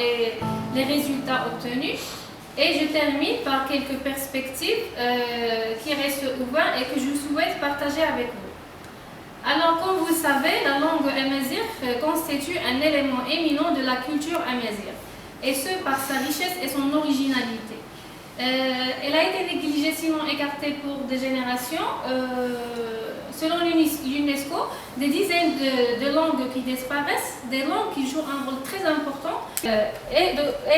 et les résultats obtenus. Et je termine par quelques perspectives qui restent ouvertes et que je souhaite partager avec vous. Alors, comme vous le savez, la langue amazigh constitue un élément éminent de la culture amazigh, et ce par sa richesse et son originalité. Elle a été négligée, sinon écartée pour des générations. Selon l'UNESCO, des dizaines de langues qui disparaissent, des langues qui jouent un rôle très important et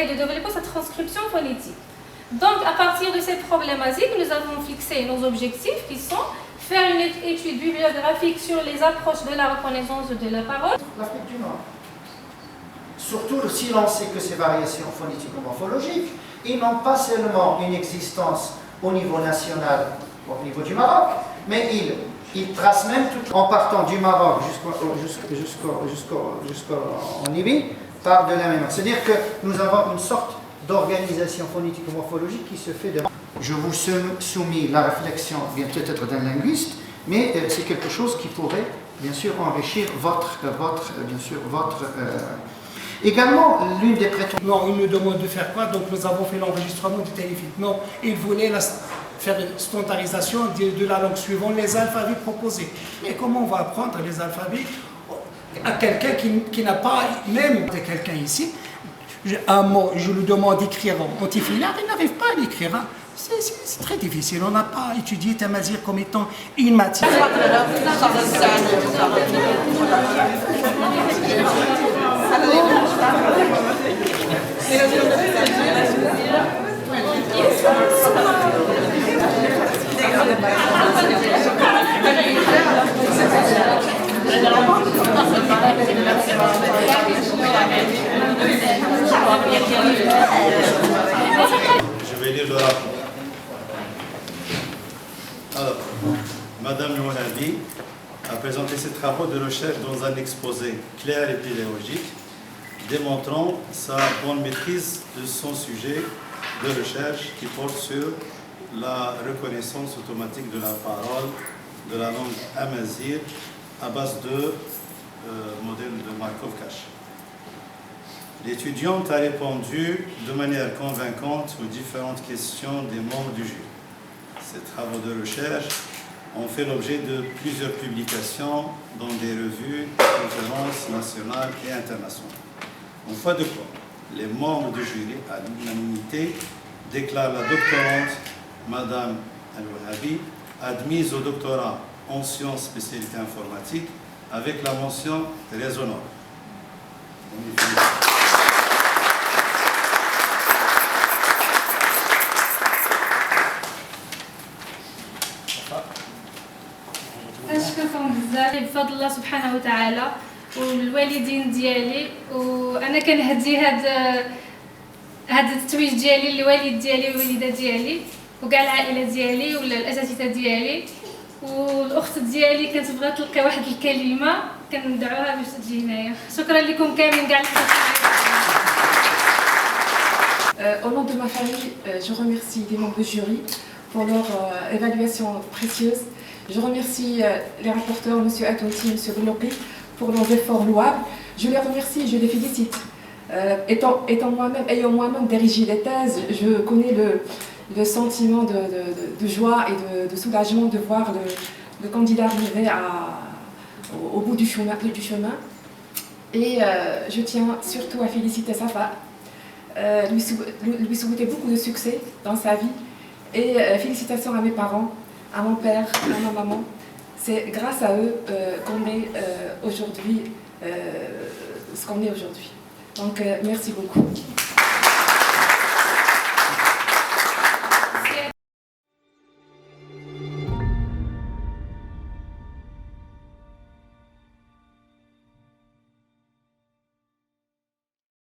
de développer sa transcription phonétique. Donc, à partir de cette problématique, nous avons fixé nos objectifs qui sont faire une étude bibliographique sur les approches de la reconnaissance de la parole. L'Afrique du Nord. Surtout si l'on sait que ces variations phonético-morphologiques, ils n'ont pas seulement une existence au niveau national, au niveau du Maroc, mais ils tracent même tout, en partant du Maroc jusqu'en Libye, par de la même. C'est-à-dire que nous avons une sorte d'organisation phonético-morphologique qui se fait de... Je vous soumis la réflexion, bien peut-être d'un linguiste, mais c'est quelque chose qui pourrait, bien sûr, enrichir votre Également, l'une des prétentions... Non, il nous demande de faire quoi? Donc nous avons fait l'enregistrement du téléfilm. Non, il voulait faire une standardisation de la langue suivant les alphabets proposés. Mais comment on va apprendre les alphabets à quelqu'un qui n'a pas, même quelqu'un ici, un mot, je lui demande d'écrire en tifilard, il n'arrive pas à l'écrire. Hein. C'est très difficile. On n'a pas étudié Tamazight comme étant une matière. Je vais lire le rapport. Alors, Madame Louhabi a présenté ses travaux de recherche dans un exposé clair et pédagogique, démontrant sa bonne maîtrise de son sujet de recherche qui porte sur la reconnaissance automatique de la parole de la langue amazigh à base de modèle de Markov-Cash. L'étudiante a répondu de manière convaincante aux différentes questions des membres du jury. Ces travaux de recherche ont fait l'objet de plusieurs publications dans des revues, conférences nationales et internationales. En foi de quoi, les membres du jury, à l'unanimité, déclarent la doctorante, Madame Al-Wahabi, admise au doctorat en sciences spécialité informatique avec la mention raisonnable. أشكركم بزاف بفضل الله سبحانه وتعالى والوالدين ديالي، وأنا كنهدي هاد التتويج ديالي للوالد ديالي والوالدة ديالي وكاع العائلة ديالي والأساتذة ديالي، والأخت ديالي كانت بغات تلقى واحد الكلمة كندعوها باش تجي هنايا. شكرا لكم كاملين كاع. Au nom de ma famille, je remercie les membres du jury pour leur évaluation précieuse. Je remercie les rapporteurs, M. Atouti et M. Boulopi, pour leurs efforts louables. Je les remercie, je les félicite. Ayant moi-même dirigé les thèses, je connais le sentiment de joie et de soulagement de voir le candidat arriver au bout du chemin. Et je tiens surtout à féliciter Safa, lui souhaiter beaucoup de succès dans sa vie. Et félicitations à mes parents, à mon père, à ma maman. C'est grâce à eux qu'on est aujourd'hui ce qu'on est aujourd'hui. Donc merci beaucoup.